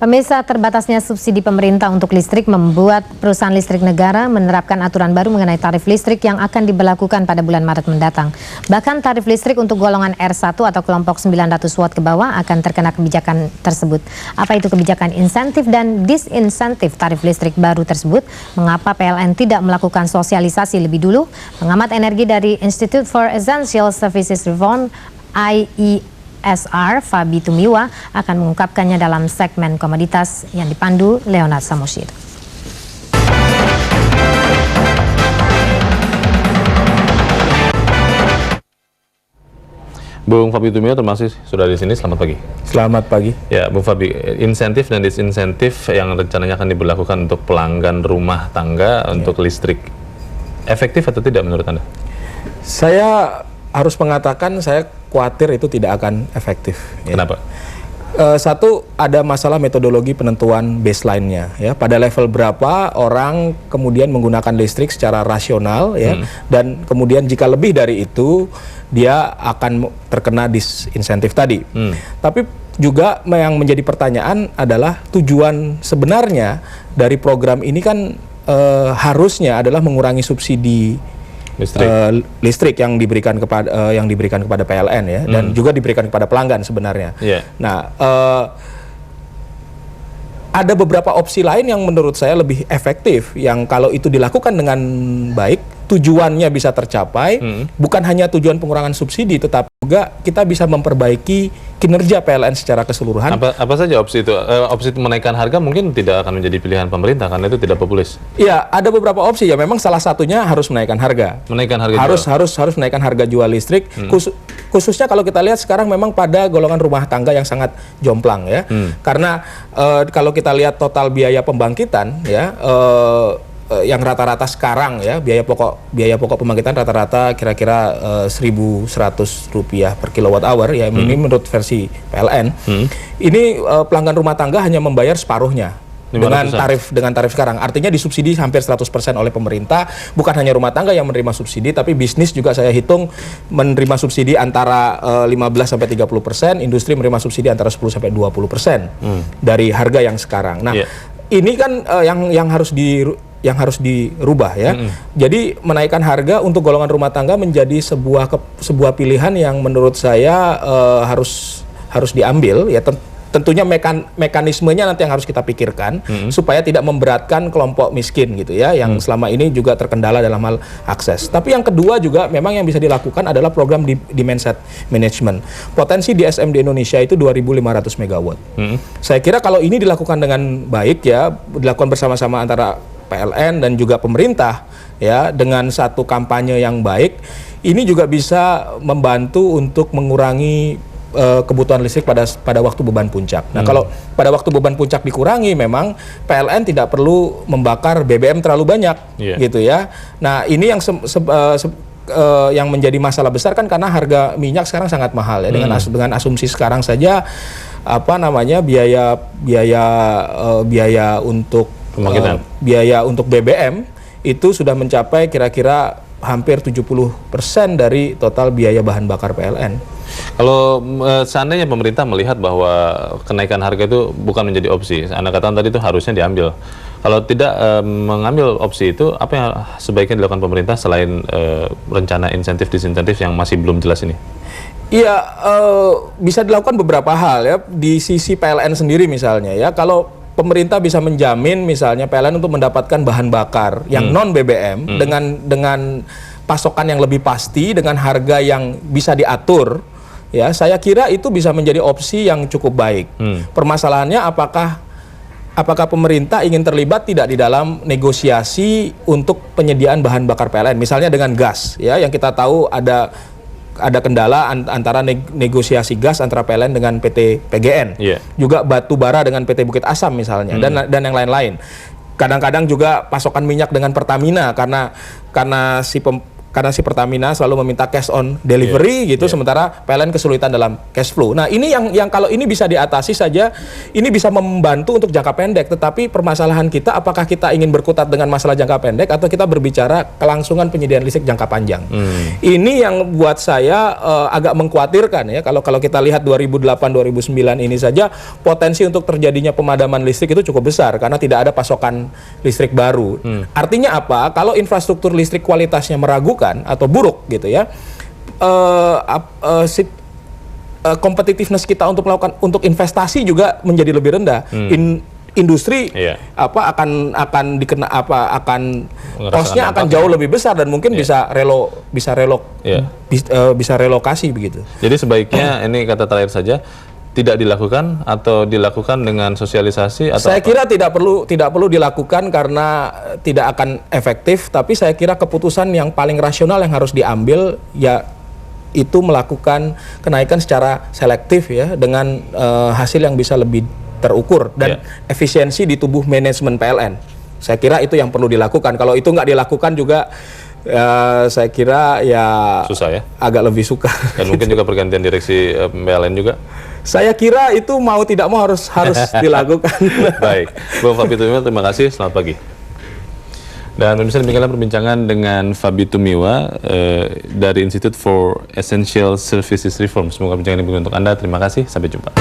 Pemirsa, terbatasnya subsidi pemerintah untuk listrik membuat perusahaan listrik negara menerapkan aturan baru mengenai tarif listrik yang akan diberlakukan pada bulan Maret mendatang. Bahkan tarif listrik untuk golongan R1 atau kelompok 900 watt ke bawah akan terkena kebijakan tersebut. Apa itu kebijakan insentif dan disinsentif tarif listrik baru tersebut? Mengapa PLN tidak melakukan sosialisasi lebih dulu? Pengamat energi dari Institute for Essential Services Reform IESR, Fabi Tumiwa, akan mengungkapkannya dalam segmen komoditas yang dipandu Leonard Samoshir. Bung Fabi Tumiwa termasuk sudah di sini. Selamat pagi. Selamat pagi. Ya, Bung Fabi, insentif dan disinsentif yang rencananya akan diberlakukan untuk pelanggan rumah tangga untuk listrik, efektif atau tidak menurut Anda? Saya harus mengatakan saya khawatir itu tidak akan efektif. Kenapa? Satu, ada masalah metodologi penentuan baseline-nya. Ya, pada level berapa orang kemudian menggunakan listrik secara rasional, ya, dan kemudian jika lebih dari itu dia akan terkena disinsentif tadi. Tapi juga yang menjadi pertanyaan adalah tujuan sebenarnya dari program ini kan harusnya adalah mengurangi subsidi listrik yang diberikan kepada PLN, ya, dan juga diberikan kepada pelanggan sebenarnya. Nah, ada beberapa opsi lain yang menurut saya lebih efektif, yang kalau itu dilakukan dengan baik, tujuannya bisa tercapai, bukan hanya tujuan pengurangan subsidi, tetapi juga kita bisa memperbaiki kinerja PLN secara keseluruhan. Apa saja opsi itu? Opsi menaikkan harga mungkin tidak akan menjadi pilihan pemerintah karena itu tidak populis. Iya, ada beberapa opsi, ya. Memang salah satunya harus menaikkan harga. Menaikkan harga harus menaikkan harga jual listrik. Khususnya kalau kita lihat sekarang memang pada golongan rumah tangga yang sangat jomplang, ya. Karena kalau kita lihat total biaya pembangkitan, ya, yang rata-rata sekarang, ya, biaya pokok pembangkitan rata-rata kira-kira Rp1.100 per kilowatt hour, ya, ini menurut versi PLN. Ini pelanggan rumah tangga hanya membayar separuhnya dengan tarif sekarang. Artinya disubsidi hampir 100% oleh pemerintah. Bukan hanya rumah tangga yang menerima subsidi, tapi bisnis juga saya hitung menerima subsidi antara 15-30%, industri menerima subsidi antara 10-20% dari harga yang sekarang. Nah, ini kan yang harus dirubah, ya. Jadi menaikkan harga untuk golongan rumah tangga menjadi sebuah pilihan yang menurut saya harus diambil, ya. Tentunya mekanismenya nanti yang harus kita pikirkan supaya tidak memberatkan kelompok miskin, gitu, ya, yang selama ini juga terkendala dalam hal akses. Tapi yang kedua juga memang yang bisa dilakukan adalah program demand side management. Potensi DSM di Indonesia itu 2.500 megawatt. Saya kira kalau ini dilakukan dengan baik, ya, dilakukan bersama-sama antara PLN dan juga pemerintah, ya, dengan satu kampanye yang baik, ini juga bisa membantu untuk mengurangi kebutuhan listrik pada waktu beban puncak. Nah, kalau pada waktu beban puncak dikurangi, memang PLN tidak perlu membakar BBM terlalu banyak, gitu, ya. Nah, ini yang menjadi masalah besar kan karena harga minyak sekarang sangat mahal, ya. Dengan asumsi sekarang saja biaya untuk biaya untuk BBM itu sudah mencapai kira-kira hampir 70% dari total biaya bahan bakar PLN. Kalau seandainya pemerintah melihat bahwa kenaikan harga itu bukan menjadi opsi, Anda katakan tadi itu harusnya diambil. Kalau tidak mengambil opsi itu, apa yang sebaiknya dilakukan pemerintah selain rencana insentif disinsentif yang masih belum jelas ini? Iya, bisa dilakukan beberapa hal, ya. Di sisi PLN sendiri misalnya, ya, kalau pemerintah bisa menjamin misalnya PLN untuk mendapatkan bahan bakar yang non BBM dengan pasokan yang lebih pasti, dengan harga yang bisa diatur, ya, saya kira itu bisa menjadi opsi yang cukup baik. Permasalahannya apakah pemerintah ingin terlibat tidak di dalam negosiasi untuk penyediaan bahan bakar PLN, misalnya dengan gas, ya, yang kita tahu ada kendala antara negosiasi gas antara PLN dengan PT PGN, juga batu bara dengan PT Bukit Asam misalnya, dan yang lain-lain. Kadang-kadang juga pasokan minyak dengan Pertamina karena karena si Pertamina selalu meminta cash on delivery gitu, sementara PLN kesulitan dalam cash flow. Nah ini yang kalau ini bisa diatasi saja, ini bisa membantu untuk jangka pendek. Tetapi permasalahan kita, apakah kita ingin berkutat dengan masalah jangka pendek atau kita berbicara kelangsungan penyediaan listrik jangka panjang? Ini yang buat saya agak mengkhawatirkan ya. Kalau kita lihat 2008-2009 ini saja, potensi untuk terjadinya pemadaman listrik itu cukup besar karena tidak ada pasokan listrik baru. Artinya apa? Kalau infrastruktur listrik kualitasnya meragukan atau buruk gitu ya, competitiveness kita untuk melakukan investasi juga menjadi lebih rendah. Industri akan cost-nya akan jauh lebih besar dan mungkin bisa relokasi begitu. Jadi sebaiknya ini kata terakhir saja, tidak dilakukan atau dilakukan dengan sosialisasi atau saya kira tidak perlu dilakukan karena tidak akan efektif, tapi saya kira keputusan yang paling rasional yang harus diambil ya itu melakukan kenaikan secara selektif ya dengan hasil yang bisa lebih terukur dan efisiensi di tubuh manajemen PLN. Saya kira itu yang perlu dilakukan. Kalau itu nggak dilakukan juga saya kira ya susah ya, agak lebih suka. Dan mungkin juga pergantian direksi PLN juga. Saya kira itu mau tidak mau harus dilakukan. Baik, Bung Fabi Tumiwa, terima kasih. Selamat pagi. Dan pemirsa, demikianlah perbincangan dengan Fabi Tumiwa dari Institute for Essential Services Reform. Semoga perbincangan ini berguna untuk Anda. Terima kasih. Sampai jumpa.